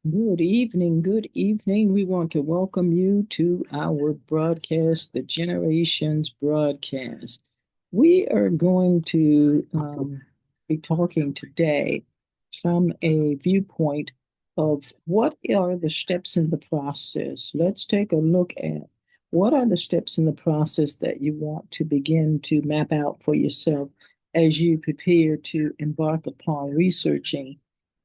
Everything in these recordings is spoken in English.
Good evening. Good evening. We want to welcome you to our broadcast, the Generations broadcast. We are going to be talking today from a viewpoint of what are the steps in the process. Let's take a look at what are the steps in the process that you want to begin to map out for yourself as you prepare to embark upon researching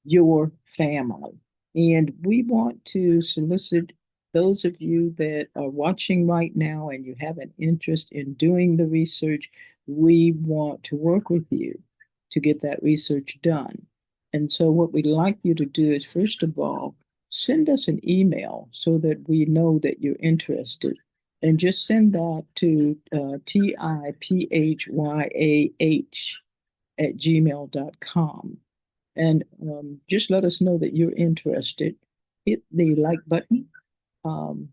your family. And we want to solicit those of you that are watching right now and you have an interest in doing the research. We want to work with you to get that research done. And so, what we'd like you to do is, first of all, send us an email so that we know that you're interested. And just send that to tiphyah@gmail.com. And just let us know that you're interested. Hit the like button um,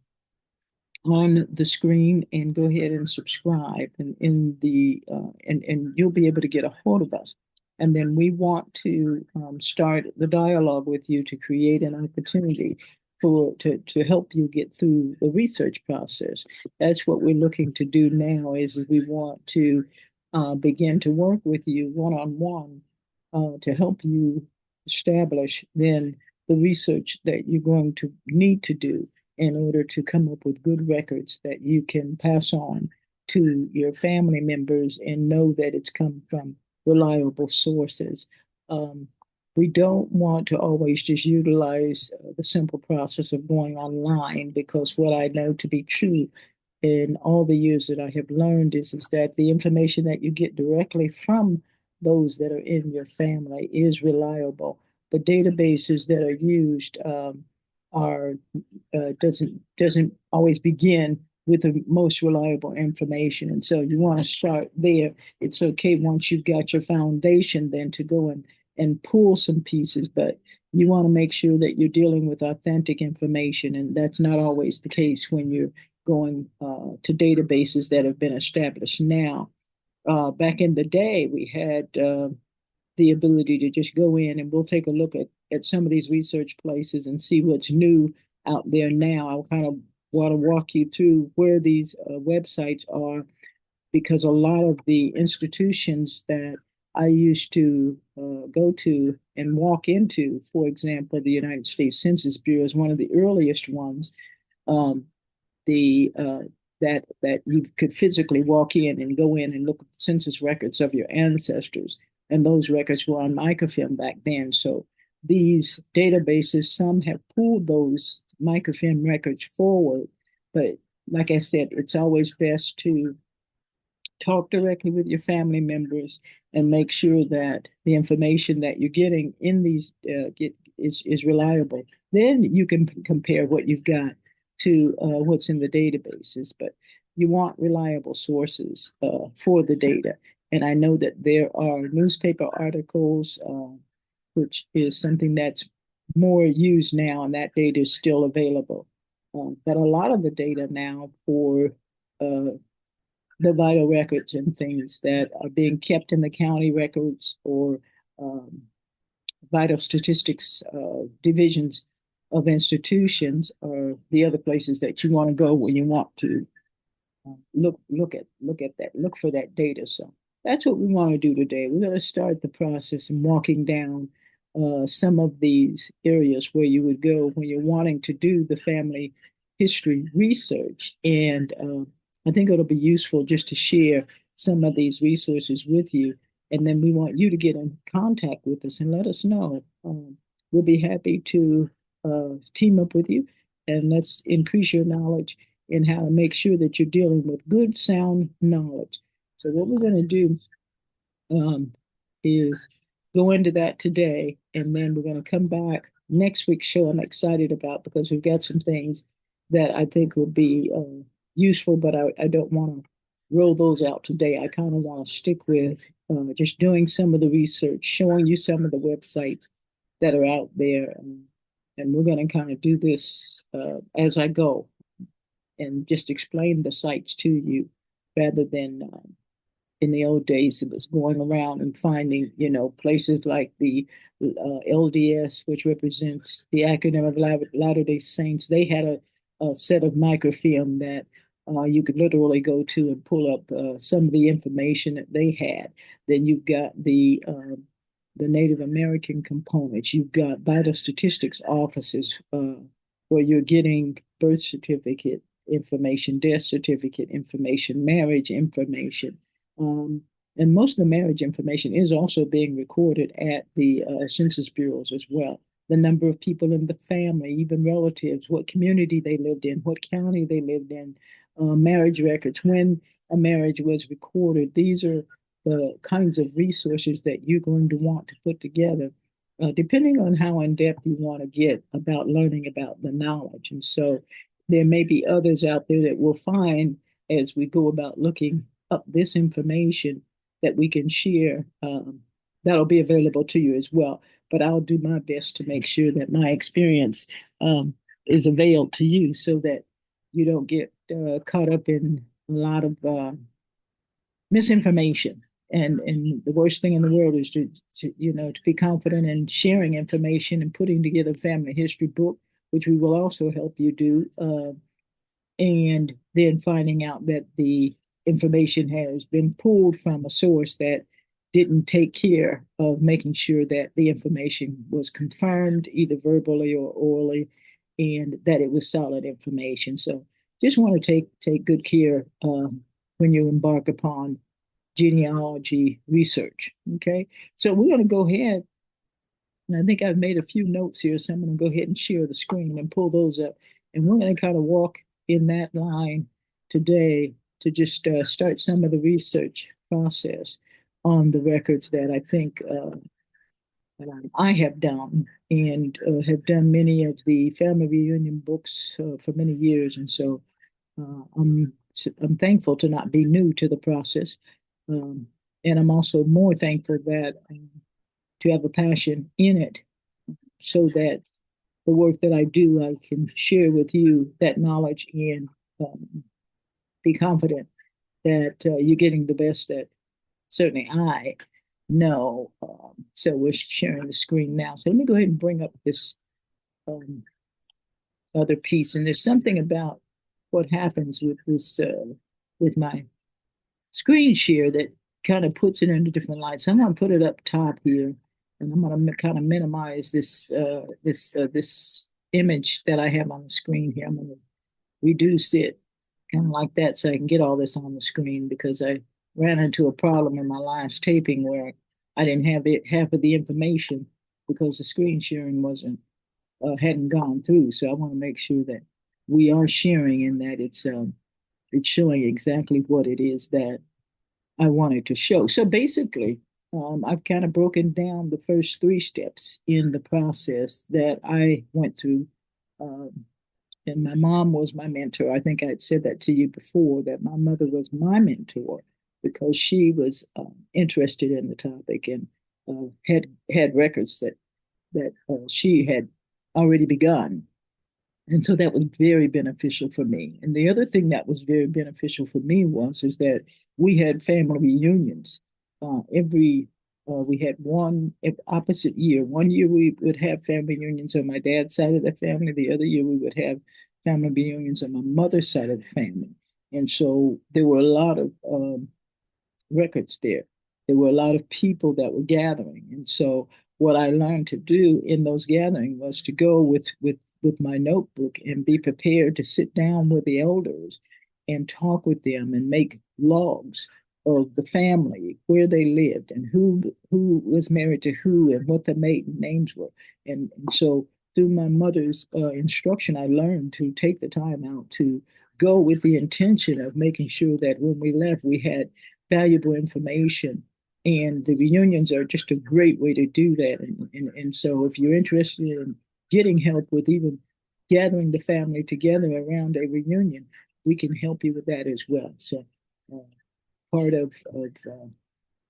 on the screen and go ahead and subscribe. And you'll be able to get a hold of us. And then we want to start the dialogue with you to create an opportunity to help you get through the research process. That's what we're looking to do now. Is we want to begin to work with you one on one to help you establish then the research that you're going to need to do in order to come up with good records that you can pass on to your family members and know that it's come from reliable sources. Um, we don't want to always just utilize the simple process of going online because what I know to be true in all the years that I have learned is that the information that you get directly from those that are in your family is reliable. The databases that are used are doesn't always begin with the most reliable information, and so you want to start there. It's okay once you've got your foundation, then to go and pull some pieces, but you want to make sure that you're dealing with authentic information, and that's not always the case when you're going to databases that have been established now. Back in the day, we had the ability to just go in and we'll take a look at some of these research places and see what's new out there now. I'll kind of want to walk you through where these websites are because a lot of the institutions that I used to go to and walk into, for example, the United States Census Bureau is one of the earliest ones. Um, the that you could physically walk in and go in and look at the census records of your ancestors, and those records were on microfilm back then. So these databases, some have pulled those microfilm records forward, but like I said, it's always best to talk directly with your family members and make sure that the information that you're getting in these is reliable. Then you can compare what you've got to what's in the databases, but you want reliable sources for the data. And I know that there are newspaper articles, which is something that's more used now, and that data is still available. But a lot of the data now for uh, the vital records and things that are being kept in the county records or um, vital statistics divisions of institutions are the other places that you want to go when you want to look for that data. So that's what we want to do today. We're going to start the process and walking down some of these areas where you would go when you're wanting to do the family history research. And I think it'll be useful just to share some of these resources with you. And then we want you to get in contact with us and let us know. We'll be happy to team up with you and let's increase your knowledge in how to make sure that you're dealing with good, sound knowledge. So, what we're going to do um, is go into that today, and then we're going to come back next week's show. I'm excited about because we've got some things that I think will be useful, but I don't want to roll those out today. I kind of want to stick with just doing some of the research, showing you some of the websites that are out there, and we're going to kind of do this as I go and just explain the sites to you rather than in the old days, it was going around and finding, places like the LDS, which represents the Academy of Latter-day Saints. They had a set of microfilm that you could literally go to and pull up some of the information that they had. Then you've got the Native American components. You've got vital statistics offices where you're getting birth certificate information, death certificate information, marriage information. Um, and most of the marriage information is also being recorded at the census bureaus as well. The number of people in the family, even relatives, what community they lived in, what county they lived in, marriage records, when a marriage was recorded. These are the kinds of resources that you're going to want to put together, depending on how in depth you want to get about learning about the knowledge. And so there may be others out there that we'll find as we go about looking up this information that we can share. That'll be available to you as well. But I'll do my best to make sure that my experience is availed to you so that you don't get caught up in a lot of misinformation. And the worst thing in the world is to be confident in sharing information and putting together a family history book, which we will also help you do, and then finding out that the information has been pulled from a source that didn't take care of making sure that the information was confirmed either verbally or orally, and that it was solid information. So just want to take good care when you embark upon genealogy research. Okay, so we're going to go ahead, and I think I've made a few notes here, so I'm going to go ahead and share the screen and pull those up, and we're going to kind of walk in that line today to just start some of the research process on the records that I think I have done, and have done many of the family reunion books for many years, and so I'm thankful to not be new to the process, um, and I'm also more thankful that to have a passion in it, so that the work that I do, I can share with you that knowledge and be confident that you're getting the best that certainly I know. So we're sharing the screen now. So let me go ahead and bring up this um, other piece. And there's something about what happens with this, with my screen share that kind of puts it into different lights. I'm going to put it up top here, and I'm going to kind of minimize this image that I have on the screen here. I'm going to reduce it kind of like that so I can get all this on the screen, because I ran into a problem in my last taping where I didn't have half of the information because the screen sharing wasn't hadn't gone through. So I want to make sure that we are sharing and that it's showing exactly what it is that I wanted to show. So basically, I've kind of broken down the first three steps in the process that I went through. Um, and my mom was my mentor. I think I said that to you before, that my mother was my mentor because she was interested in the topic and had records that she had already begun. And so that was very beneficial for me. And the other thing that was very beneficial for me was is that we had family reunions. Every We had one opposite year. One year we would have family reunions on my dad's side of the family. The other year we would have family reunions on my mother's side of the family. And so there were a lot of records there. There were a lot of people that were gathering. And so what I learned to do in those gatherings was to go with my notebook and be prepared to sit down with the elders and talk with them and make logs of the family, where they lived, and who was married to who, and what the maiden names were. And so through my mother's instruction, I learned to take the time out to go with the intention of making sure that when we left, we had valuable information. And the reunions are just a great way to do that. And so if you're interested in getting help with even gathering the family together around a reunion, we can help you with that as well. So uh, part of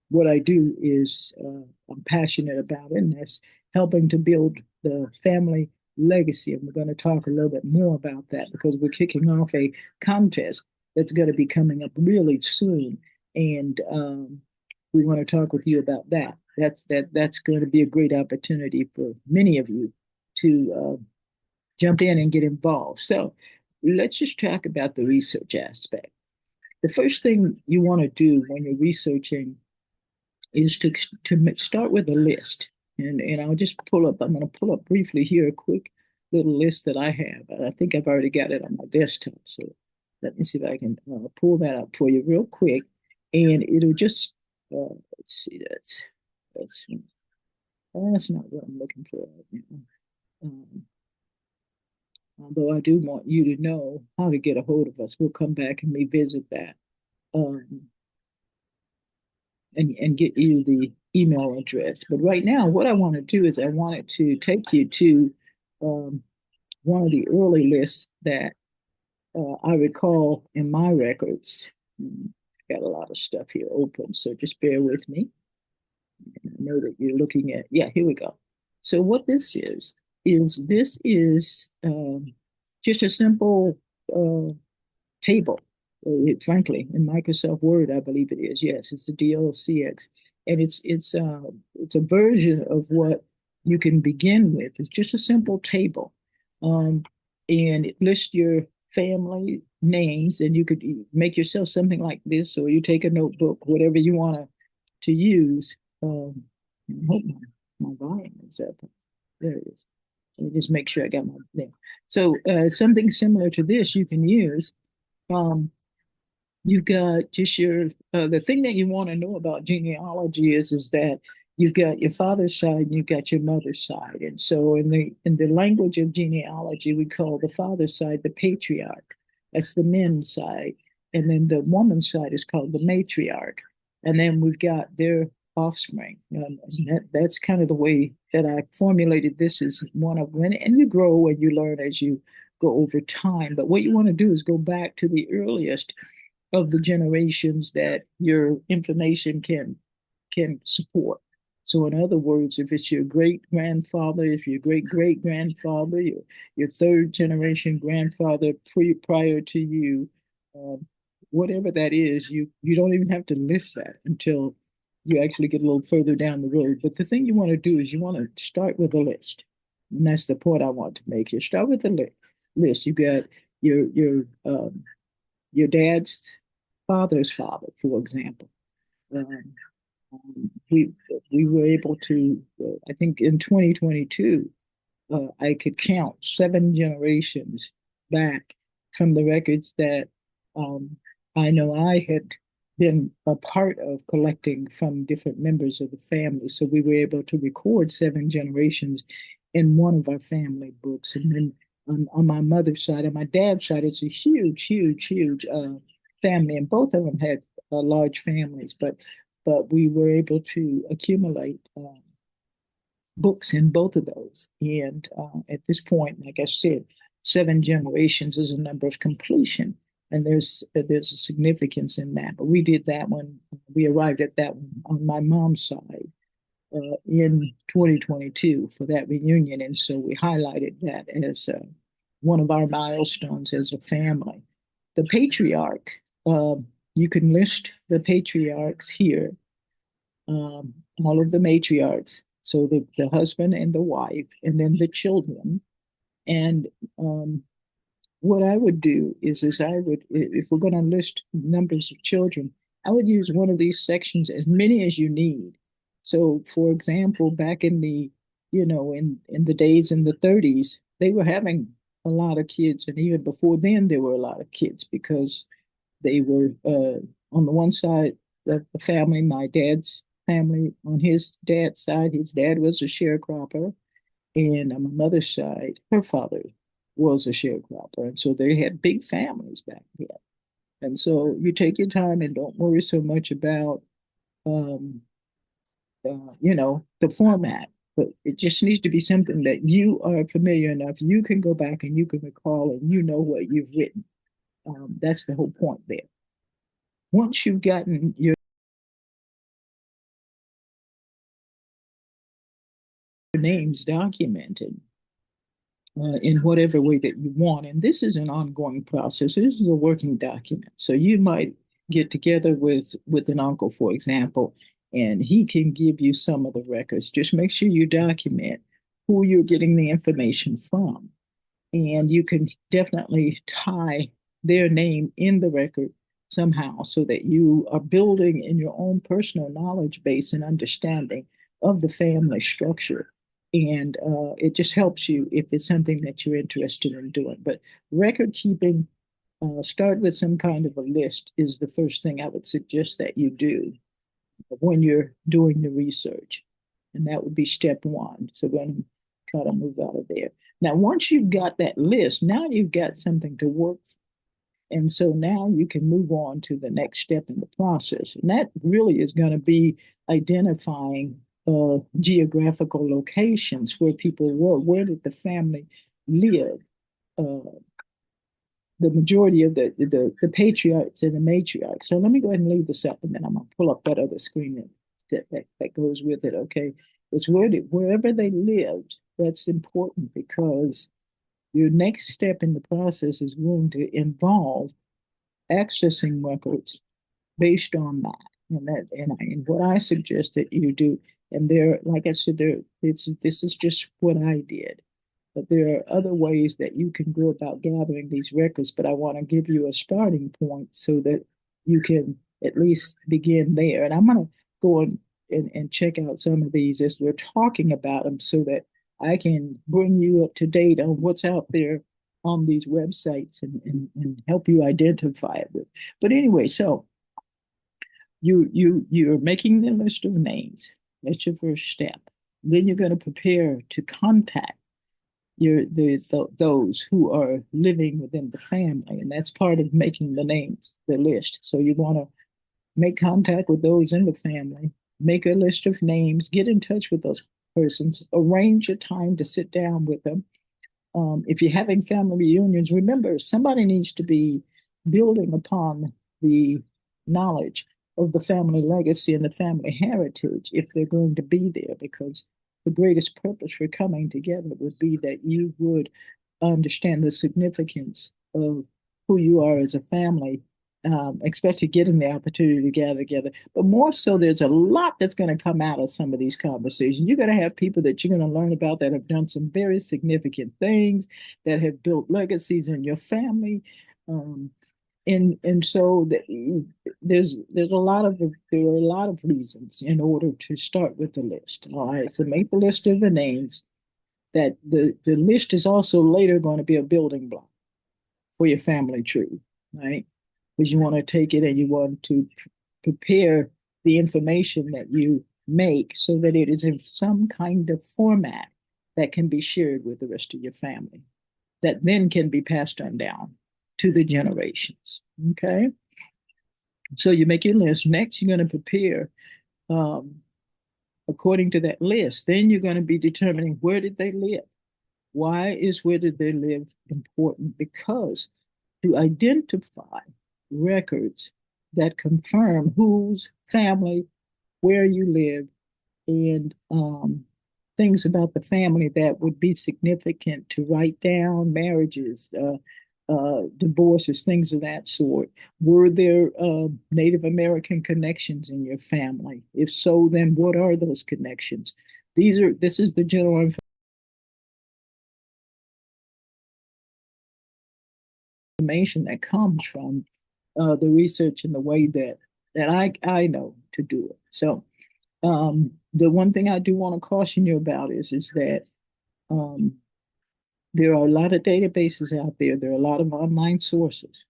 what I do is I'm passionate about it, and that's helping to build the family legacy. And we're going to talk a little bit more about that because we're kicking off a contest that's going to be coming up really soon. and we want to talk with you about that. That's going to be a great opportunity for many of you to jump in and get involved. So let's just talk about the research aspect. The first thing you want to do when you're researching is to start with a list. And I'll just pull up, I'm going to pull up briefly here a quick little list that I have. I think I've already got it on my desktop. So let me see if I can pull that up for you real quick. And it'll just, let's see, that's, that's not what I'm looking for right now. Um, Although I do want you to know how to get a hold of us. We'll come back and revisit that. Um, and get you the email address. But right now, what I want to do is I wanted to take you to um, one of the early lists that I recall in my records. Got a lot of stuff here open, so just bear with me. I know that you're looking at, yeah, here we go. So what this is just a simple table. Frankly, in Microsoft Word, I believe it is. Yes, it's the DOCX, and it's a version of what you can begin with. It's just a simple table, um, and it lists your family names, and you could make yourself something like this, or you take a notebook, whatever you want to use. I hope my volume is up. There it is. Let me just make sure I got my there. So something similar to this you can use. Um, You've got just your the thing that you want to know about genealogy is that you've got your father's side and you've got your mother's side. And so in the language of genealogy, we call the father's side the patriarch. That's the men's side. And then the woman's side is called the matriarch. And then we've got their offspring. That's kind of the way that I formulated this as one of them. And you grow and you learn as you go over time. But what you want to do is go back to the earliest of the generations that your information can support. So in other words, if it's your great grandfather, if your great great grandfather, your third generation grandfather prior to you, um, whatever that is, you don't even have to list that until you actually get a little further down the road. But the thing you want to do is you want to start with a list, and that's the point I want to make here. Start with a list. You got your dad's father's father, for example. Um, we we were able to, I think in 2022, I could count 7 generations back from the records that um, I know I had been a part of collecting from different members of the family. So we were able to record 7 generations in one of our family books. And then on my mother's side and my dad's side, it's a huge, huge, huge family, and both of them had large families, but we were able to accumulate books in both of those. And at this point, like I said, 7 generations is a number of completion, and there's a significance in that. But we did that one. We arrived at that one on my mom's side in 2022 for that reunion, and so we highlighted that as one of our milestones as a family. The patriarch, you can list the patriarchs here, all of the matriarchs. So the husband and the wife, and then the children. And what I would do is I would, if we're going to list numbers of children, I would use one of these sections, as many as you need. So, for example, back in in the days in the 30s, they were having a lot of kids, and even before then, there were a lot of kids because they were on the one side of the family, my dad's family, on his dad's side, his dad was a sharecropper. And on my mother's side, her father was a sharecropper. And so they had big families back then. And so you take your time and don't worry so much about, um, the format. But it just needs to be something that you are familiar enough. You can go back and you can recall and you know what you've written. That's the whole point there. Once you've gotten your names documented in whatever way that you want, and this is an ongoing process, this is a working document. So you might get together with an uncle, for example, and he can give you some of the records. Just make sure you document who you're getting the information from, and you can definitely tie their name in the record somehow so that you are building in your own personal knowledge base and understanding of the family structure. And it just helps you if it's something that you're interested in doing. But record keeping, start with some kind of a list is the first thing I would suggest that you do when you're doing the research. And that would be step one. So we're going to try to move out of there. Now, once you've got that list, now you've got something to work for. And so now you can move on to the next step in the process. And that really is going to be identifying geographical locations where people were. Where did the family live? Uh, the majority of the patriarchs and the matriarchs. So let me go ahead and leave this up, and then I'm gonna pull up that other screen that goes with it. Okay, it's wherever they lived. That's important because your next step in the process is going to involve accessing records based on that, and what I suggest that you do. And there, like I said, this is just what I did. But there are other ways that you can go about gathering these records, but I want to give you a starting point so that you can at least begin there. And I'm going to go and check out some of these as we're talking about them so that I can bring you up to date on what's out there on these websites and help you identify it with. But anyway, so you're making the list of names. That's your first step. Then you're going to prepare to contact those who are living within the family, and that's part of making the names, the list. So you want to make contact with those in the family, make a list of names, get in touch with those persons, arrange a time to sit down with them. If you're having family reunions, remember somebody needs to be building upon the knowledge of the family legacy and the family heritage if they're going to be there, because the greatest purpose for coming together would be that you would understand the significance of who you are as a family, especially getting the opportunity to gather together. But more so, there's a lot that's going to come out of some of these conversations. You're going to have people that you're going to learn about that have done some very significant things, that have built legacies in your family. And so there's a lot of there are a lot of reasons in order to start with the list. All right, so make the list of the names. That the list is also later going to be a building block for your family tree, right? Because you want to take it and you want to prepare the information that you make so that it is in some kind of format that can be shared with the rest of your family, that then can be passed on down to the generations. Okay. So you make your list. Next, you're going to prepare um, according to that list. Then you're going to be determining where did they live. Why is where did they live important? Because to identify records that confirm whose family, where you live, and things about the family that would be significant to write down, marriages, divorces, things of that sort. Were there Native American connections in your family? If so, then what are those connections? This is the general information that comes from the research and the way that I know to do it. So the one thing I do want to caution you about is that um, there are a lot of databases out there. There are a lot of online sources.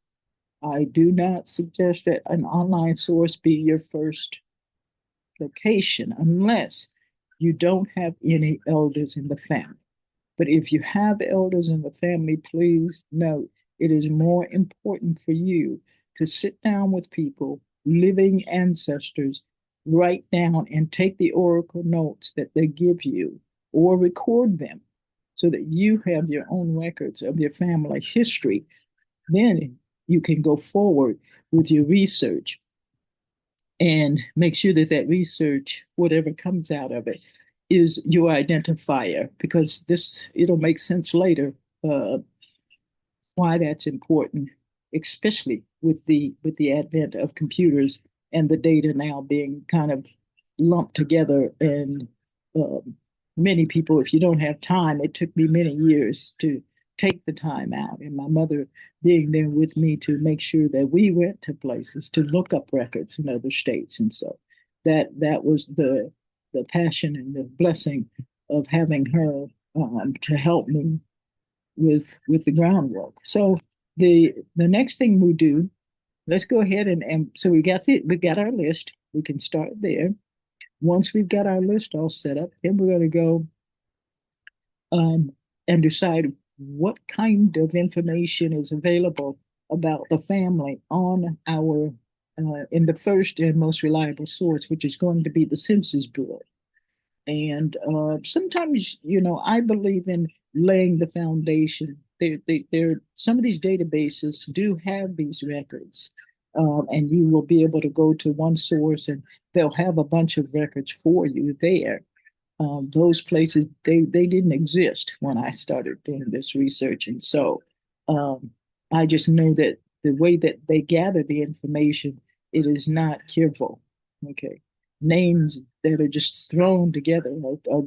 I do not suggest that an online source be your first location unless you don't have any elders in the family. But if you have elders in the family, please note it is more important for you to sit down with people, living ancestors, write down and take the oracle notes that they give you or record them so that you have your own records of your family history. Then you can go forward with your research and make sure that that research, whatever comes out of it, is your identifier, because this it'll make sense later why that's important especially with the advent of computers and the data now being kind of lumped together. And um, many people, if you don't have time, it took me many years to take the time out, and my mother being there with me to make sure that we went to places to look up records in other states. And so that was the passion and the blessing of having her to help me with the groundwork. So the next thing we do, let's go ahead and so we got our list. We can start there. Once we've got our list all set up, then we're going to go um, and decide what kind of information is available about the family on our in the first and most reliable source, which is going to be the Census Bureau. And sometimes, I believe in laying the foundation. Some of these databases do have these records, and you will be able to go to one source and they'll have a bunch of records for you there. Those places, they didn't exist when I started doing this research. And so um, I just know that the way that they gather the information, it is not careful. Okay. Names that are just thrown together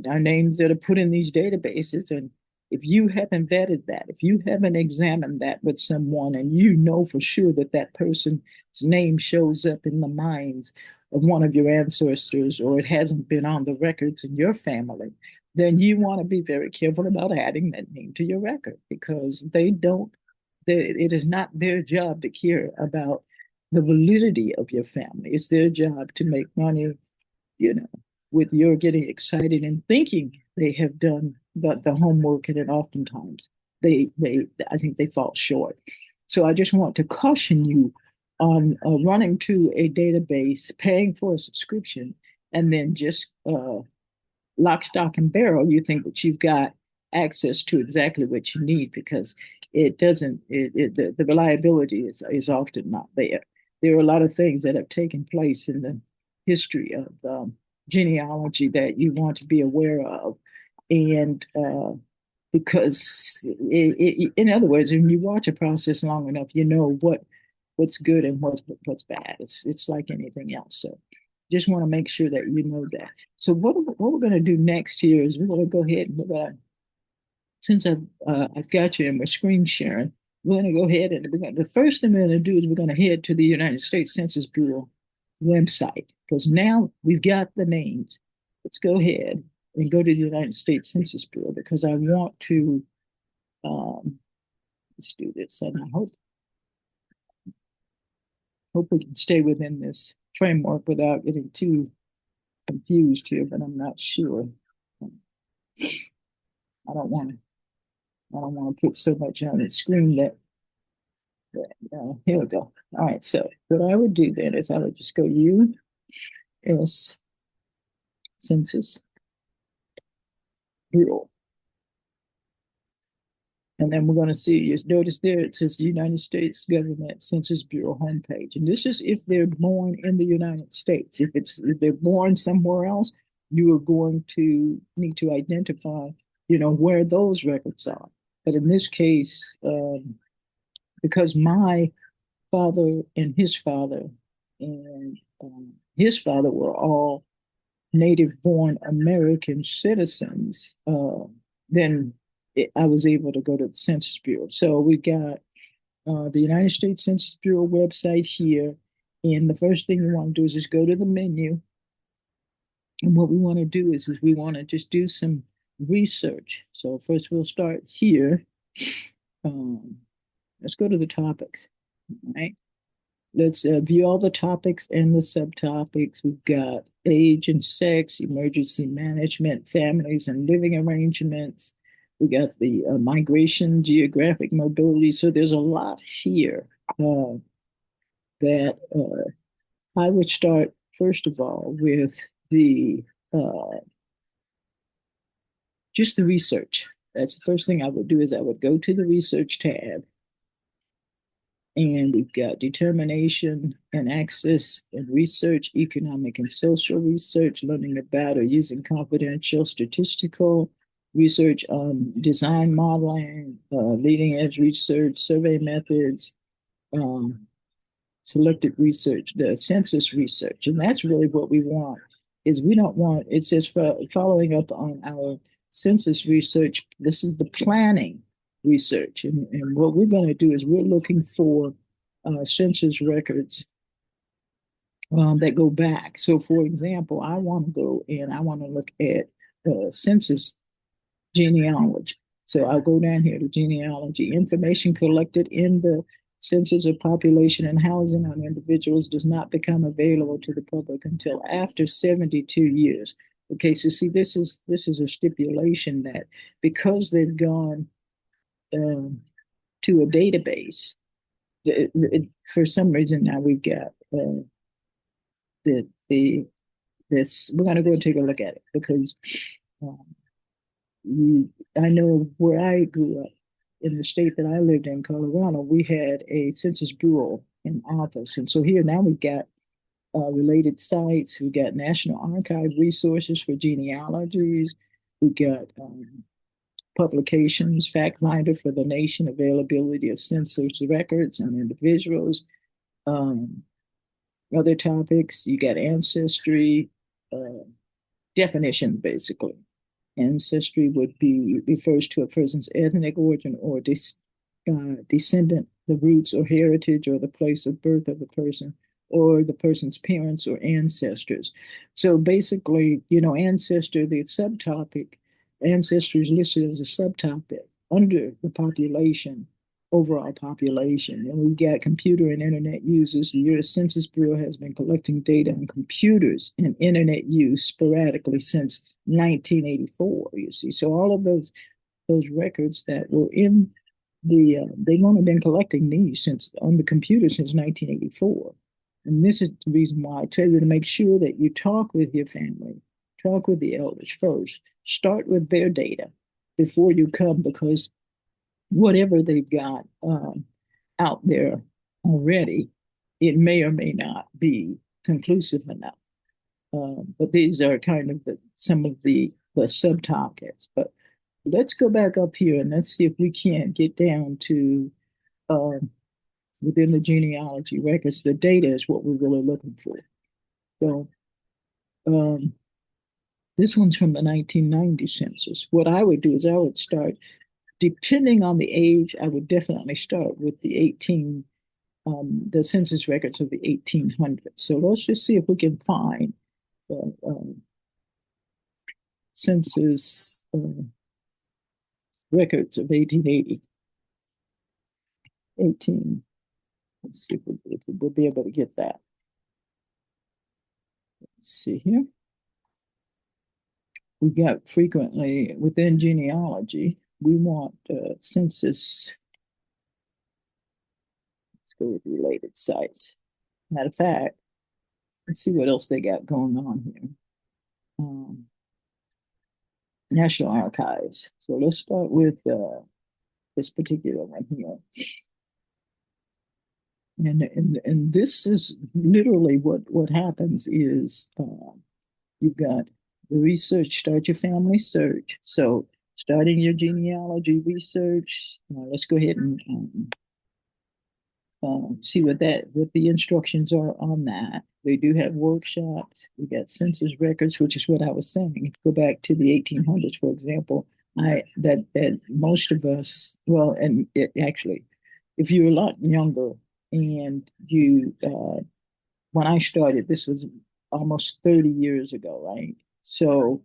are names that are put in these databases. And if you haven't vetted that, if you haven't examined that with someone and you know for sure that that person's name shows up in the minds of one of your ancestors, or it hasn't been on the records in your family, then you want to be very careful about adding that name to your record, because it is not their job to care about the validity of your family. It's their job to make money, you know, with your getting excited and thinking they have done the homework, and then oftentimes I think they fall short. So I just want to caution you on running to a database, paying for a subscription, and then just lock, stock, and barrel, you think that you've got access to exactly what you need, because it doesn't, the reliability is often not there. There are a lot of things that have taken place in the history of genealogy that you want to be aware of. And because, in other words, when you watch a process long enough, you know what's good and what's bad. It's like anything else. So just want to make sure that you know that. So what we're going to do next here is we're going to go ahead and since I've got you and we're screen sharing, we're going to go ahead and the first thing we're going to do is we're going to head to the United States Census Bureau website, because now we've got the names. Let's go ahead and go to the United States Census Bureau, because I want to let's do this, and I hope we can stay within this framework without getting too confused here, but I'm not sure. I don't want to put so much on the screen that here we go. All right, so what I would do then is I would just go U.S. Census Bureau. And then we're going to see, you notice there it says United States Government Census Bureau homepage. And this is if they're born in the United States. If they're born somewhere else, you are going to need to identify, where those records are. But in this case, because my father and his father and his father were all native-born American citizens, then I was able to go to the Census Bureau. So we got the United States Census Bureau website here. And the first thing we want to do is just go to the menu. And what we want to do is we want to just do some research. So first we'll start here. Let's go to the topics. All right. Let's view all the topics and the subtopics. We've got age and sex, emergency management, families and living arrangements. We got the migration, geographic mobility. So there's a lot here that I would start, first of all, with the just the research. That's the first thing I would do, is I would go to the research tab. And we've got determination and access and research, economic and social research, learning about or using confidential statistical research on design modeling, leading edge research, survey methods, um, selected research, the census research, and that's really what we want. Is we don't want, it says, for following up on our census research, this is the planning research, and what we're going to do is we're looking for census records that go back. So, for example, I want to go and I want to look at census genealogy. So I'll go down here to genealogy. Information collected in the census of population and housing on individuals does not become available to the public until after 72 years. Okay, so see, this is a stipulation that because they've gone um, to a database, for some reason now we've got the this. We're going to go and take a look at it because um, I know where I grew up in the state that I lived in, Colorado, we had a Census Bureau in office. And so here now we've got related sites, we've got National Archive resources for genealogies, we've got publications, Fact Finder for the Nation, availability of census records on individuals, um, other topics, you got ancestry, definition basically. Ancestry would be refers to a person's ethnic origin or descendant, the roots or heritage or the place of birth of the person or the person's parents or ancestors. So basically, ancestor, the subtopic, ancestry is listed as a subtopic under the population, overall population. And we've got computer and internet users. The U.S. Census Bureau has been collecting data on computers and internet use sporadically since 1984, you see. So all of those records that were in they've only been collecting these since on the computer since 1984. And this is the reason why I tell you to make sure that you talk with your family, talk with the elders first, start with their data before you come, because whatever they've got out there already, it may or may not be conclusive enough. But these are kind of some of the subtopics. But let's go back up here and let's see if we can't get down to within the genealogy records. The data is what we're really looking for. So um, this one's from the 1990 census. What I would do is I would start, depending on the age, I would definitely start with the census records of the 1800s. So let's just see if we can find the census records of 1880. 18. Let's see if we'll be able to get that. Let's see here. We got frequently within genealogy, we want census. Let's go with related sites. Matter of fact, let's see what else they got going on here. National Archives. So let's start with this particular one here. And this is literally what happens is you've got the research, start your family search. So starting your genealogy research, let's go ahead and see what the instructions are on that. They do have workshops. We got census records, which is what I was saying. Go back to the 1800s, for example. That most of us, well, and actually, if you're a lot younger and you, when I started, this was almost 30 years ago, right? So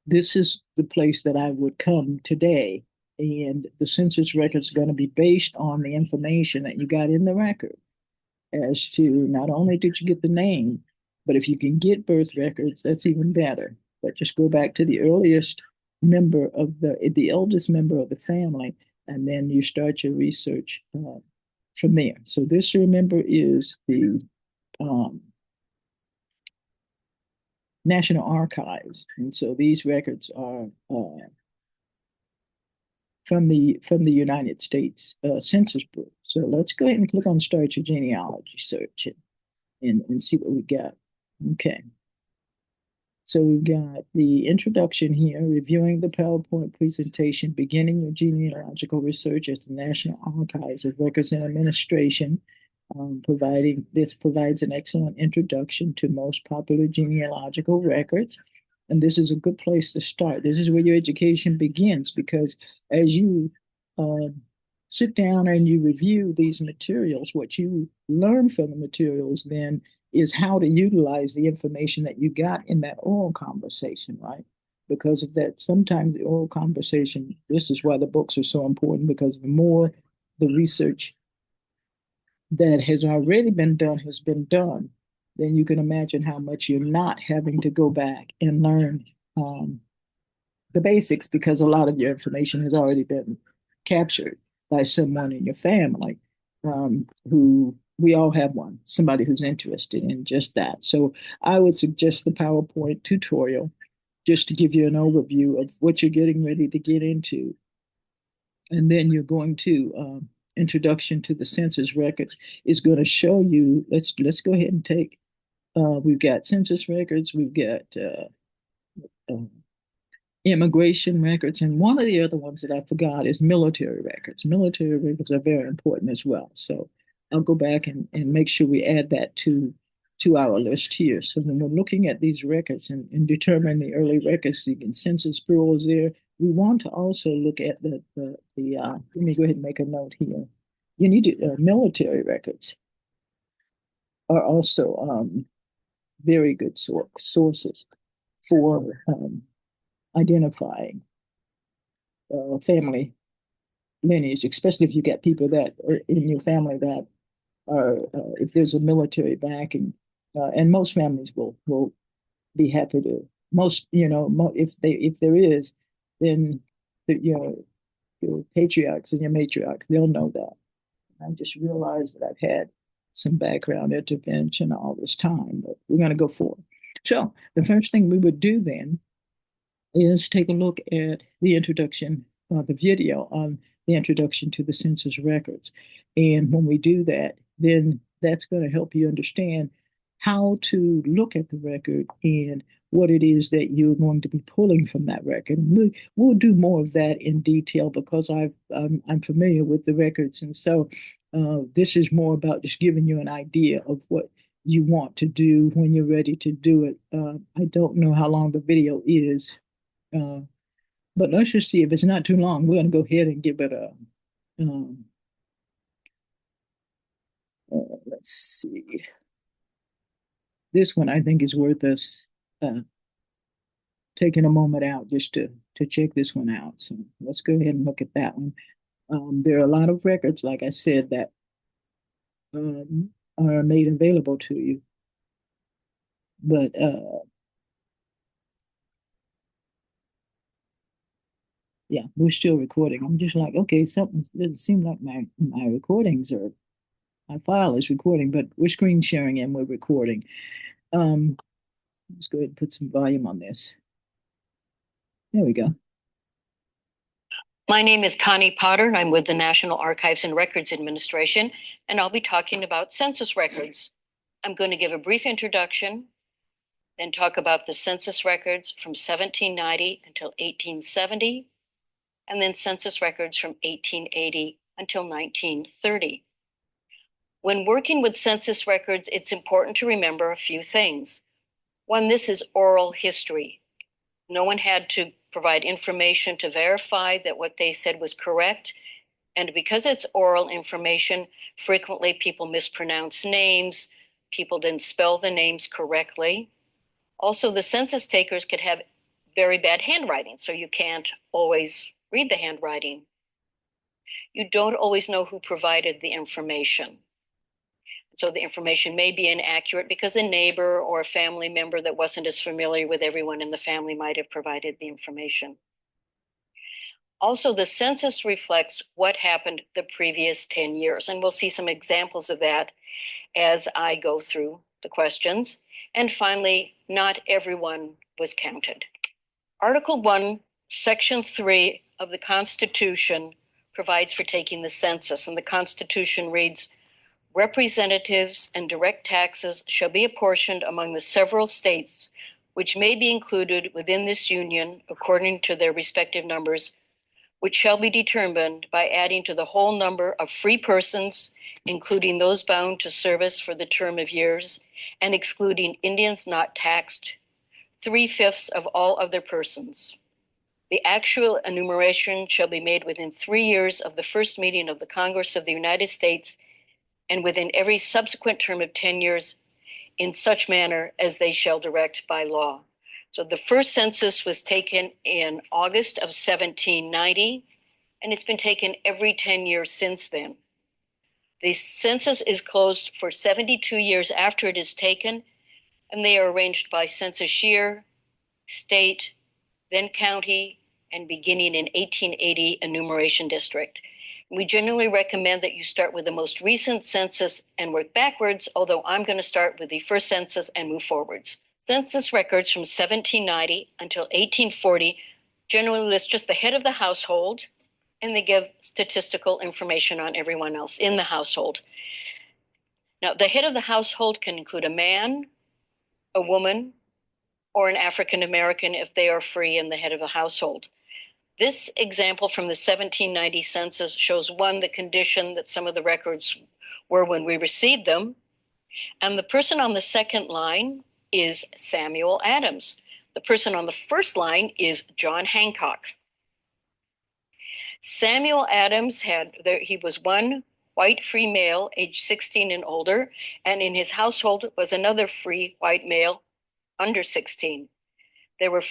this is the place that I would come today. And the census records are going to be based on the information that you got in the record as to not only did you get the name, but if you can get birth records, that's even better. But just go back to the earliest member of the eldest member of the family, and then you start your research from there. So this, remember, is the National Archives, and so these records are from the United States Census Bureau. So let's go ahead and click on Start Your Genealogy Search and see what we got. Okay. So we've got the introduction here, reviewing the PowerPoint presentation, beginning your genealogical research at the National Archives of Records and Administration. This provides an excellent introduction to most popular genealogical records. And this is a good place to start. This is where your education begins, because as you sit down and you review these materials, what you learn from the materials then is how to utilize the information that you got in that oral conversation, right? Because of that, sometimes the oral conversation, this is why the books are so important, because the more the research that has already been done has been done, then you can imagine how much you're not having to go back and learn the basics, because a lot of your information has already been captured by someone in your family, who we all have one, somebody who's interested in just that. So I would suggest the PowerPoint tutorial just to give you an overview of what you're getting ready to get into. And then you're going to introduction to the census records is going to show you, let's go ahead and take, we've got census records, we've got immigration records, and one of the other ones that I forgot is military records. Military records are very important as well. So I'll go back and make sure we add that to our list here. So when we're looking at these records and determine the early records, the census bureaus there, we want to also look at the let me go ahead and make a note here. You need to, military records are also very good sources for identifying family lineage, especially if you get people that are in your family that are, if there's a military backing, and most families will be happy to. Most, if there is, then your patriarchs and your matriarchs, they'll know that. I just realized that I've had some background intervention all this time, but we're going to go forward. So the first thing we would do then is take a look at the introduction, the video on the introduction to the census records. And when we do that, then that's going to help you understand how to look at the record and what it is that you're going to be pulling from that record. We'll do more of that in detail, because I'm familiar with the records. And so this is more about just giving you an idea of what you want to do when you're ready to do it. I don't know how long the video is, but let's just see. If it's not too long, we're going to go ahead and give it a, um, let's see. This one I think is worth us taking a moment out just to check this one out. So let's go ahead and look at that one. There are a lot of records, like I said, that are made available to you. But yeah, we're still recording. I'm just like, okay, something doesn't seem like my recordings or my file is recording, but we're screen sharing and we're recording. Let's go ahead and put some volume on this. There we go. My name is Connie Potter, and I'm with the National Archives and Records Administration, and I'll be talking about census records. I'm going to give a brief introduction, then talk about the census records from 1790 until 1870, and then census records from 1880 until 1930. When working with census records, it's important to remember a few things. One, this is oral history. No one had to provide information to verify that what they said was correct. And because it's oral information, frequently people mispronounce names, people didn't spell the names correctly. Also, the census takers could have very bad handwriting, so you can't always read the handwriting. You don't always know who provided the information. So the information may be inaccurate because a neighbor or a family member that wasn't as familiar with everyone in the family might have provided the information. Also, the census reflects what happened the previous 10 years, and we'll see some examples of that as I go through the questions. And finally, not everyone was counted. Article 1, Section 3 of the Constitution provides for taking the census, and the Constitution reads, "Representatives and direct taxes shall be apportioned among the several states which may be included within this union according to their respective numbers, which shall be determined by adding to the whole number of free persons, including those bound to service for the term of years, and excluding Indians not taxed, 3/5 of all other persons. The actual enumeration shall be made within 3 years of the first meeting of the Congress of the United States and within every subsequent term of 10 years in such manner as they shall direct by law. So the first census was taken in August of 1790, and it's been taken every 10 years since then. The census is closed for 72 years after it is taken, and they are arranged by census year, state, then county, and beginning in 1880 enumeration district. We generally recommend that you start with the most recent census and work backwards, although I'm going to start with the first census and move forwards. Census records from 1790 until 1840 generally list just the head of the household, and they give statistical information on everyone else in the household. Now, the head of the household can include a man, a woman, or an African American if they are free and the head of a household. This example from the 1790 census shows, one, the condition that some of the records were when we received them, and the person on the second line is Samuel Adams. The person on the first line is John Hancock. Samuel Adams he was one white free male, age 16 and older, and in his household was another free white male under 16. There were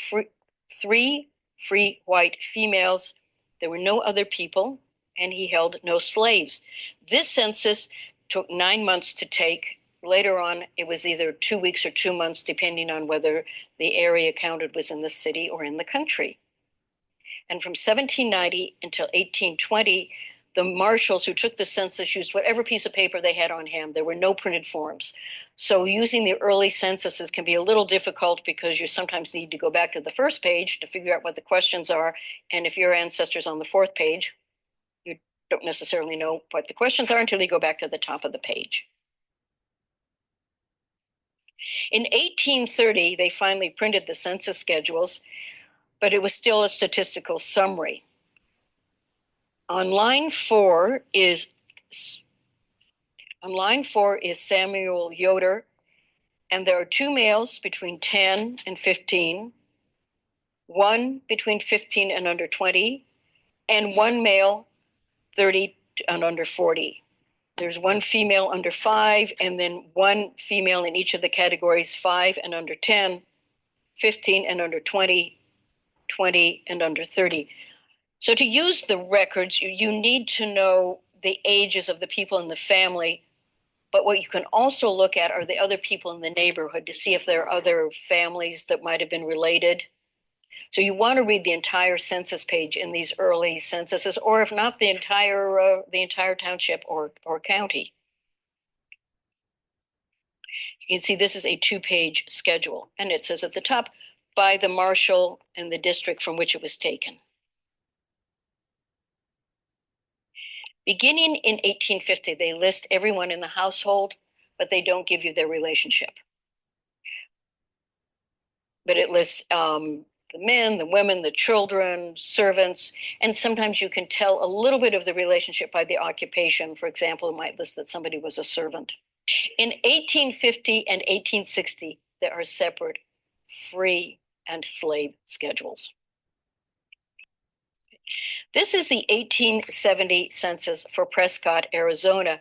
three free white females. There were no other people, and he held no slaves. This census took 9 months to take. Later on, it was either 2 weeks or 2 months, depending on whether the area counted was in the city or in the country. And from 1790 until 1820, the marshals who took the census used whatever piece of paper they had on hand. There were no printed forms. So using the early censuses can be a little difficult because you sometimes need to go back to the first page to figure out what the questions are. And if your ancestor's on the fourth page, you don't necessarily know what the questions are until you go back to the top of the page. In 1830, they finally printed the census schedules, but it was still a statistical summary. On line 4 is Samuel Yoder, and there are 2 males between 10 and 15, 1 between 15 and under 20, and 1 male 30 and under 40. There's 1 female under 5, and then 1 female in each of the categories 5 and under 10, 15 and under 20, 20 and under 30. So to use the records, you need to know the ages of the people in the family, but what you can also look at are the other people in the neighborhood to see if there are other families that might have been related. So you want to read the entire census page in these early censuses, or if not, the entire township or county. You can see this is a 2-page schedule, and it says at the top, by the marshal and the district from which it was taken. Beginning in 1850, they list everyone in the household, but they don't give you their relationship. But it lists the men, the women, the children, servants, and sometimes you can tell a little bit of the relationship by the occupation. For example, it might list that somebody was a servant. In 1850 and 1860, there are separate free and slave schedules. This is the 1870 census for Prescott, Arizona,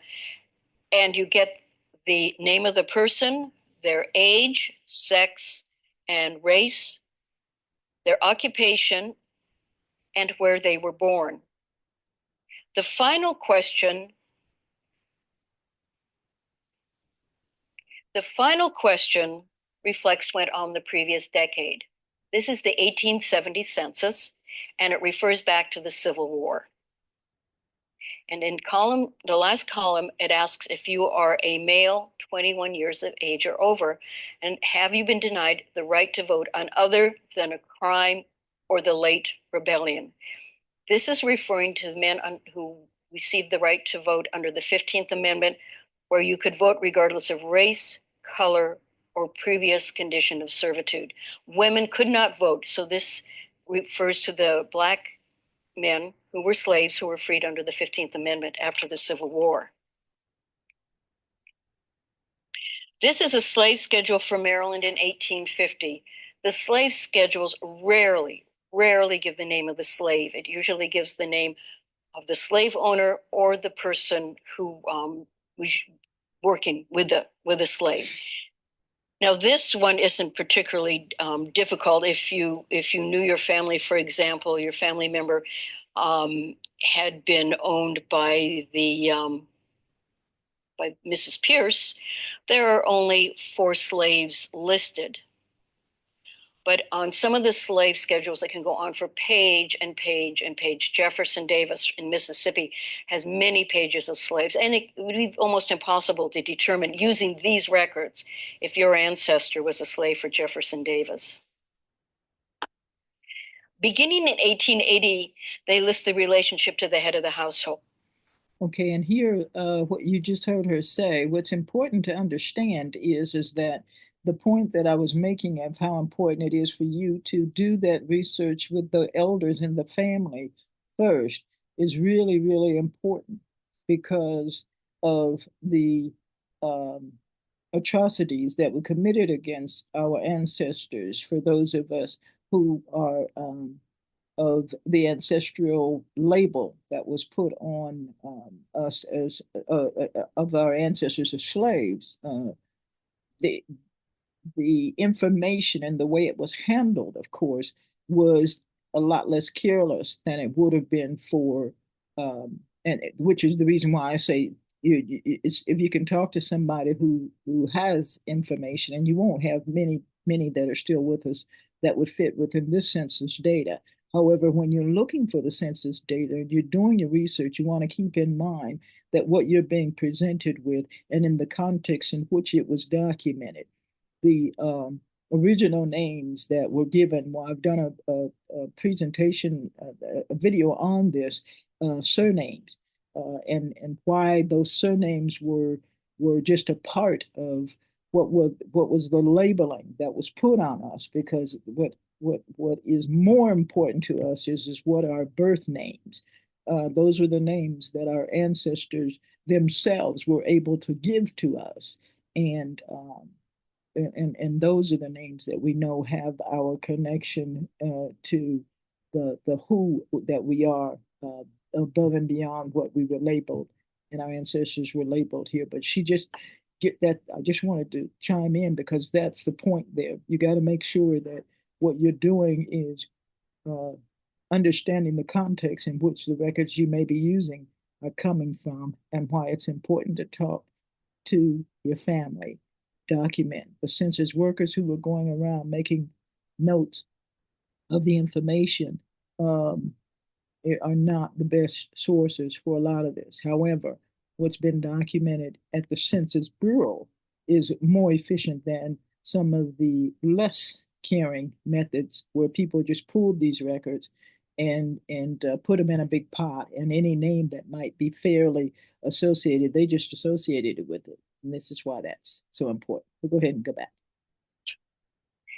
and you get the name of the person, their age, sex, and race, their occupation, and where they were born. The final question reflects what on the previous decade. This is the 1870 census, and it refers back to the Civil War. And in the last column, it asks if you are a male 21 years of age or over, and have you been denied the right to vote on other than a crime or the late rebellion. This is referring to the men who received the right to vote under the 15th Amendment, where you could vote regardless of race, color, or previous condition of servitude. Women could not vote. So this refers to the Black men who were slaves who were freed under the 15th Amendment after the Civil War. This is a slave schedule for Maryland in 1850. The slave schedules rarely give the name of the slave. It usually gives the name of the slave owner or the person who was working with the slave. Now, this one isn't particularly difficult if you knew your family, for example, your family member had been owned by by Mrs. Pierce. There are only 4 slaves listed. But on some of the slave schedules that can go on for page and page and page, Jefferson Davis in Mississippi has many pages of slaves, and it would be almost impossible to determine using these records if your ancestor was a slave for Jefferson Davis. Beginning in 1880, they list the relationship to the head of the household. Okay, and here, what you just heard her say, what's important to understand is that the point that I was making of how important it is for you to do that research with the elders in the family first is really, really important because of the atrocities that were committed against our ancestors. For those of us who are of the ancestral label that was put on us as of our ancestors as slaves. The the information and the way it was handled, of course, was a lot less careless than it would have been for, and which is the reason why I say if you can talk to somebody who has information, and you won't have many that are still with us that would fit within this census data. However, when you're looking for the census data and you're doing your research, you want to keep in mind that what you're being presented with and in the context in which it was documented, the original names that were given. Well, I've done a presentation, a video on this, surnames, and why those surnames were just a part of what was the labeling that was put on us. Because what is more important to us is what are birth names. Those are the names that our ancestors themselves were able to give to us, and those are the names that we know have our connection to the who that we are, above and beyond what we were labeled and our ancestors were labeled here. But she just get that. I just wanted to chime in because that's the point there. You got to make sure that what you're doing is understanding the context in which the records you may be using are coming from, and why it's important to talk to your family. Document the census workers who were going around making notes of the information are not the best sources for a lot of this. However, what's been documented at the Census Bureau is more efficient than some of the less caring methods where people just pulled these records and put them in a big pot, and any name that might be fairly associated, they just associated it with it. And this is why that's so important. We'll go ahead and go back.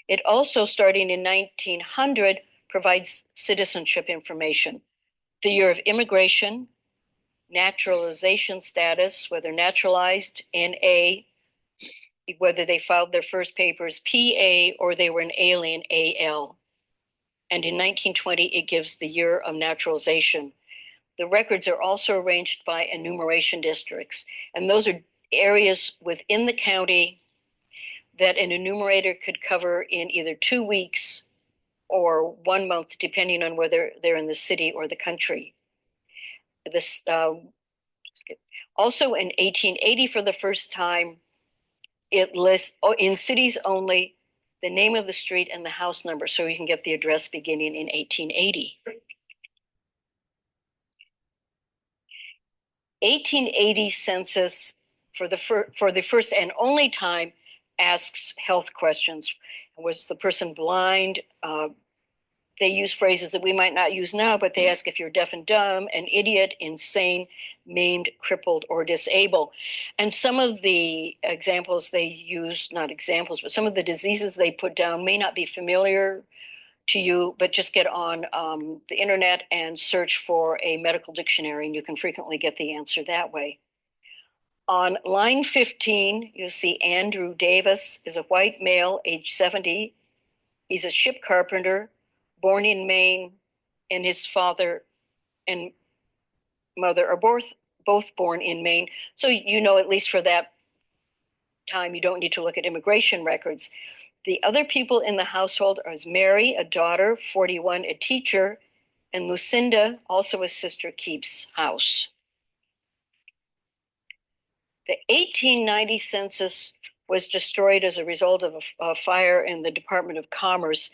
It also, starting in 1900, provides citizenship information. The year of immigration, naturalization status, whether naturalized, NA, whether they filed their first papers, PA, or they were an alien, AL. And in 1920, it gives the year of naturalization. The records are also arranged by enumeration districts, and those are areas within the county that an enumerator could cover in either 2 weeks or 1 month, depending on whether they're in the city or the country. This also in 1880, for the first time, it lists in cities only the name of the street and the house number, so you can get the address beginning in 1880. 1880 census, for the first and only time, asks health questions. Was the person blind, they use phrases that we might not use now, but they ask if you're deaf and dumb, an idiot, insane, maimed, crippled, or disabled. And some of the examples they use, not examples, but some of the diseases they put down may not be familiar to you, but just get on the internet and search for a medical dictionary, and you can frequently get the answer that way. On line 15, you'll see Andrew Davis is a white male, age 70. He's a ship carpenter, born in Maine, and his father and mother are both born in Maine. So you know, at least for that time, you don't need to look at immigration records. The other people in the household are Mary, a daughter, 41, a teacher, and Lucinda, also a sister, keeps house. The 1890 census was destroyed as a result of a fire in the Department of Commerce,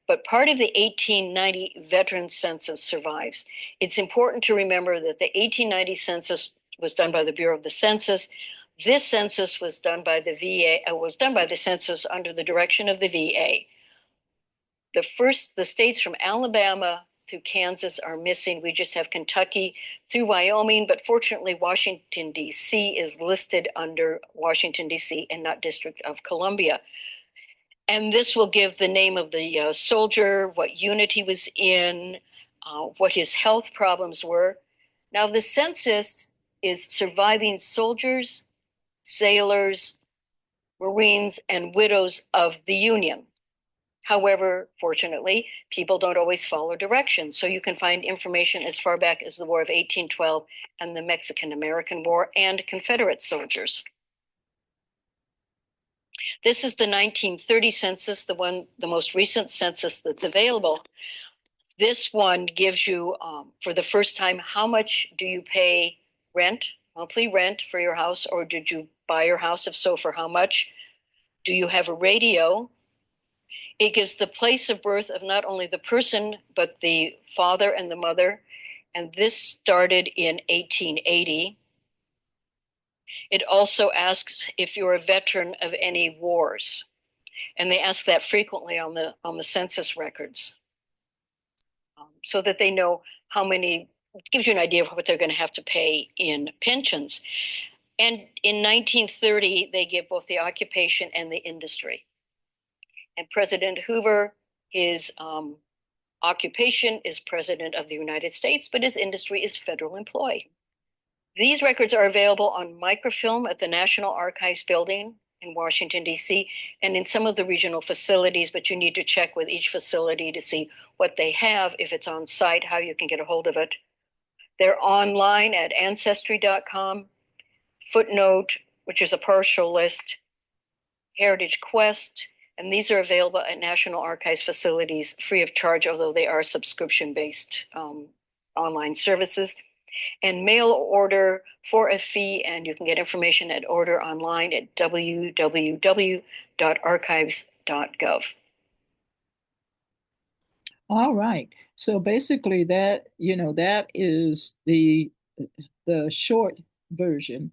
but part of the 1890 veteran census survives. It's important to remember that the 1890 census was done by the Bureau of the Census. This census was done by the VA, was done by the census under the direction of the VA. The states from Alabama through Kansas are missing. We just have Kentucky through Wyoming, but fortunately Washington, D.C. is listed under Washington, D.C. and not District of Columbia. And this will give the name of the soldier, what unit he was in, what his health problems were. Now the census is surviving soldiers, sailors, Marines, and widows of the Union. However, fortunately, people don't always follow directions. So you can find information as far back as the War of 1812 and the Mexican-American War and Confederate soldiers. This is the 1930 census, the most recent census that's available. This one gives you, for the first time, how much do you pay rent, monthly rent for your house, or did you buy your house? If so, for how much? Do you have a radio? It gives the place of birth of not only the person, but the father and the mother. And this started in 1880. It also asks if you're a veteran of any wars. And they ask that frequently on the census records, so that they know how many, it gives you an idea of what they're going to have to pay in pensions. And in 1930, they give both the occupation and the industry. And President Hoover, his occupation is President of the United States, but his industry is federal employee. These records are available on microfilm at the National Archives building in Washington, D.C., and in some of the regional facilities, but you need to check with each facility to see what they have, if it's on site, how you can get a hold of it. They're online at ancestry.com, Footnote, which is a partial list, Heritage Quest, and these are available at National Archives facilities free of charge, although they are subscription-based online services. And mail order for a fee, and you can get information at order online at www.archives.gov. All right. So basically that, that is the short version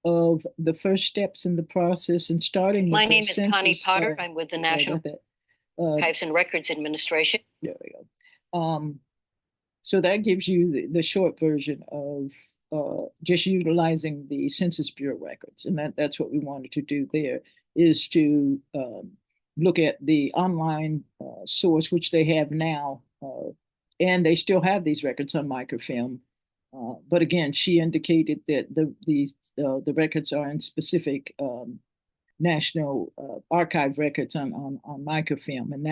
of the first steps in the process, and starting with My name is census, Connie Potter. I'm with the National Archives and Records Administration. There we go. So that gives you the short version of just utilizing the Census Bureau records. And that's what we wanted to do there, is to look at the online source, which they have now. And they still have these records on microfilm. But again, she indicated that the records are in specific National Archive records on microfilm. And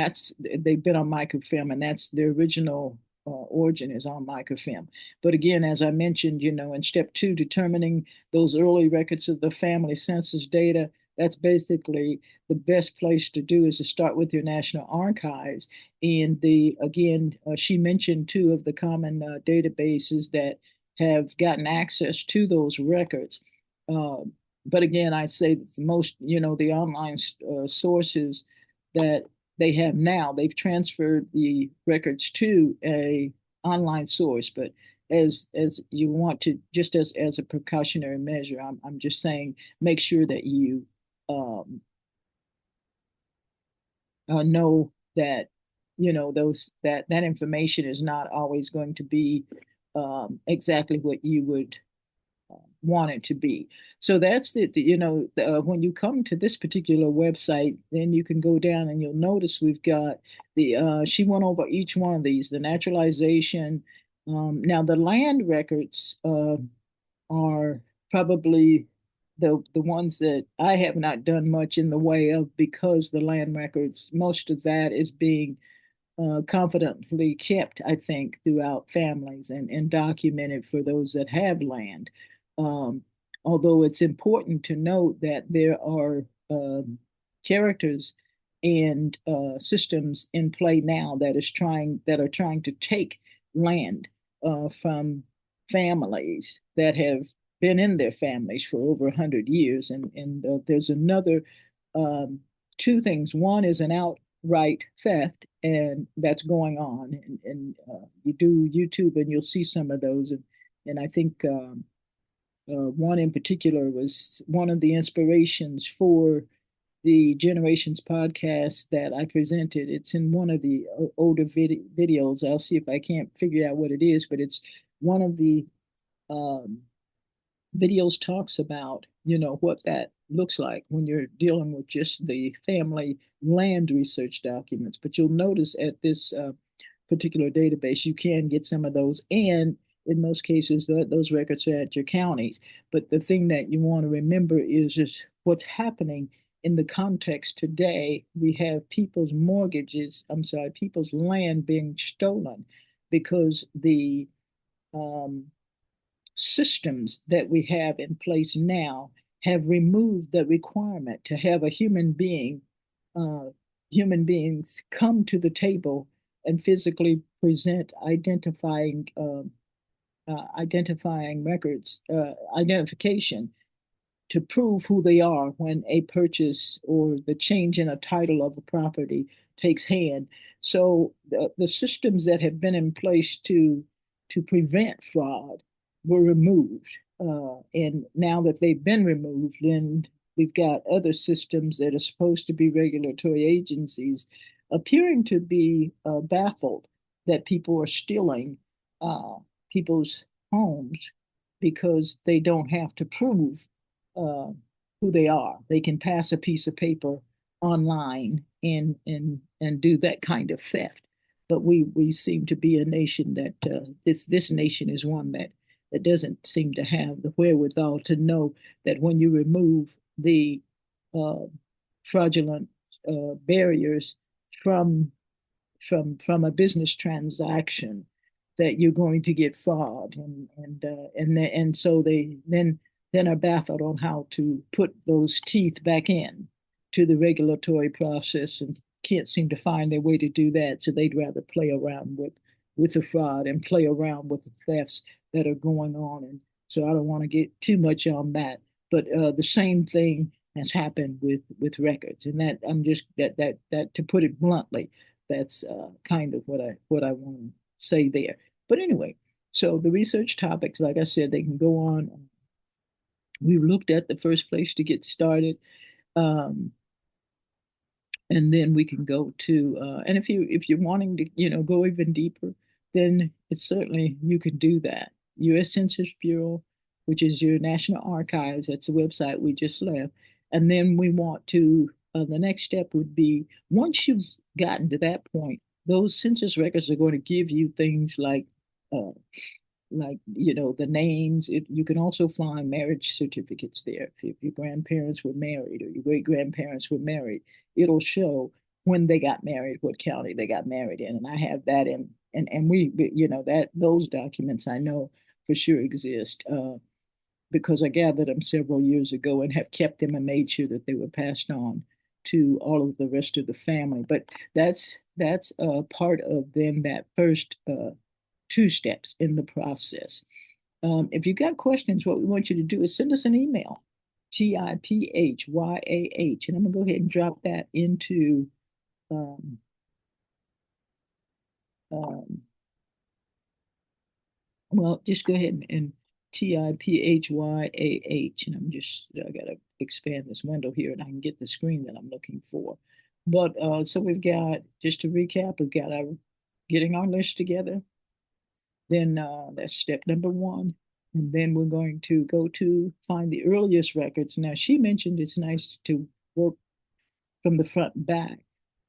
they've been on microfilm, and that's the original origin is on microfilm. But again, as I mentioned, in step 2, determining those early records of the family census data, that's basically the best place to do, is to start with your National Archives. And she mentioned 2 of the common databases that have gotten access to those records. But again, I'd say that most, the online sources that they have now, they've transferred the records to a online source. But as you want to, just as a precautionary measure, I'm just saying, make sure that you know that that information is not always going to be exactly what you would want it to be. So that's when you come to this particular website, then you can go down and you'll notice we've got she went over each one of these, the naturalization. Now the land records are probably the ones that I have not done much in the way of, because the land records, most of that is being confidently kept, I think, throughout families and documented for those that have land. Um, Although it's important to note that there are characters and systems in play now that are trying to take land from families that have been in their families for over 100 years, and there's another two things. One is an outright theft, and that's going on. And you do YouTube, and you'll see some of those. And I think one in particular was one of the inspirations for the Generations podcast that I presented. It's in one of the older videos. I'll see if I can't figure out what it is, but it's one of the um, videos talks about, what that looks like when you're dealing with just the family land research documents. But you'll notice at this particular database, you can get some of those. And in most cases, those records are at your counties. But the thing that you want to remember is just what's happening in the context today. We have people's land being stolen because the um, systems that we have in place now have removed the requirement to have a uh, human beings come to the table and physically present identifying records, identification to prove who they are when a purchase or the change in a title of a property takes hand. So the systems that have been in place to prevent fraud were removed. And now that they've been removed, then we've got other systems that are supposed to be regulatory agencies appearing to be baffled that people are stealing uh, people's homes because they don't have to prove uh, who they are. They can pass a piece of paper online and do that kind of theft. But we seem to be a nation that this nation is one that doesn't seem to have the wherewithal to know that when you remove the uh, fraudulent barriers from from a business transaction, that you're going to get fraud, and so they then are baffled on how to put those teeth back in to the regulatory process, and can't seem to find their way to do that. So they'd rather play around with the fraud and play around with the thefts that are going on. And so I don't want to get too much on that, but the same thing has happened with records, and that I'm just that to put it bluntly, that's kind of what I want to say there. But anyway, so the research topics, like I said, they can go on. We've looked at the first place to get started, um, and then we can go to. And if you're wanting to, go even deeper, then it's certainly you can do that. U.S. Census Bureau, which is your National Archives, that's the website we just left. And then we want to. The next step would be, once you've gotten to that point, those census records are going to give you things uh, the names. You can also find marriage certificates there. If your grandparents were married or your great grandparents were married, it'll show when they got married, what county they got married in. And I have that in, and that those documents I know for sure exist, because I gathered them several years ago and have kept them and made sure that they were passed on to all of the rest of the family. But that's part of then that first two steps in the process. If you've got questions, what we want you to do is send us an email, Tiphyah, and I'm going to go ahead and drop that into um, um, well, just go ahead and Tiphyah, and I got to expand this window here and I can get the screen that I'm looking for. But so we've got, just to recap, we've got our getting our list together. Then that's step number one. And then we're going to go to find the earliest records. Now, she mentioned it's nice to work from the front and back.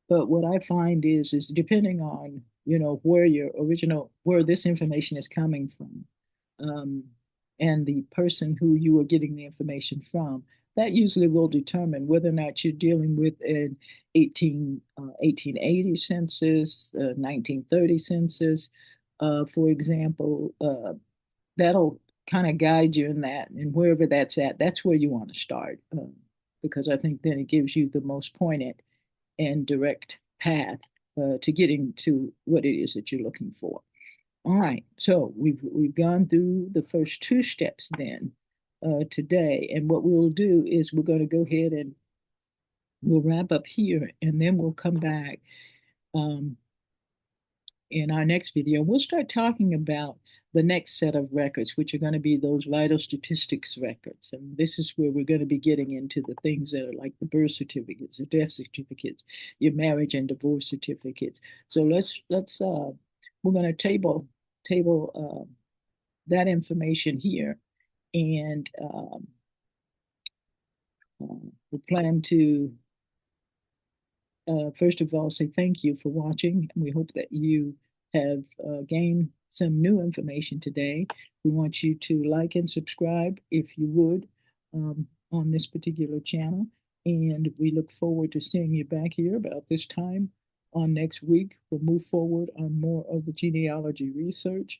But what I find is depending on, where your original, where this information is coming from, um, and the person who you are getting the information from, that usually will determine whether or not you're dealing with an 1880 census, 1930 census, for example. That'll kind of guide you in that, and wherever that's at, that's where you want to start, because I think then it gives you the most pointed and direct path to getting to what it is that you're looking for. All right, so we've gone through the first two steps then today, and what we'll do is we're going to go ahead and we'll wrap up here, and then we'll come back um, in our next video. We'll start talking about the next set of records, which are going to be those vital statistics records. And this is where we're going to be getting into the things that are like the birth certificates, the death certificates, your marriage and divorce certificates. So we're going to table that information here, and we plan to first of all say thank you for watching, and we hope that you have gained some new information today. We want you to like and subscribe if you would, on this particular channel, and we look forward to seeing you back here about this time on next week. We'll move forward on more of the genealogy research.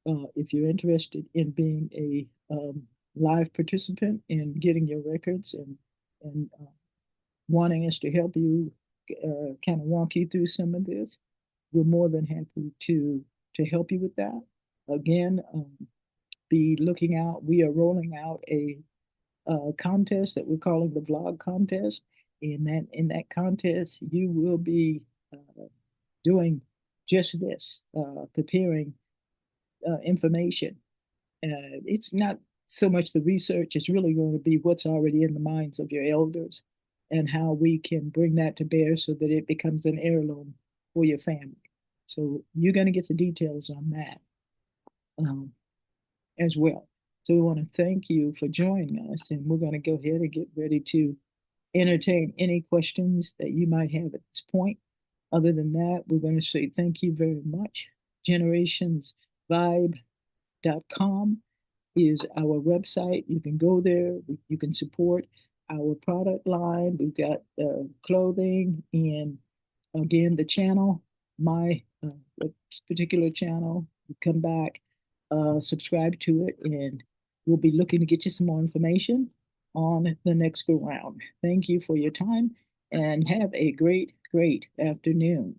If you're interested in being a live participant in getting your records and wanting us to help you kind of walk you through some of this, we're more than happy to help you with that. Again, be looking out. We are rolling out a contest that we're calling the vlog contest. In that contest, you will be doing just this, preparing information. It's not so much the research, it's really going to be what's already in the minds of your elders and how we can bring that to bear so that it becomes an heirloom for your family. So you're going to get the details on that as well. So we want to thank you for joining us, and we're going to go ahead and get ready to entertain any questions that you might have at this point. Other than that, we're going to say thank you very much. generationsvibevii.com is our website. You can go there. You can support our product line. We've got clothing, and again, the channel, this particular channel, you come back, subscribe to it, and we'll be looking to get you some more information on the next go round. Thank you for your time, and have a great, great afternoon.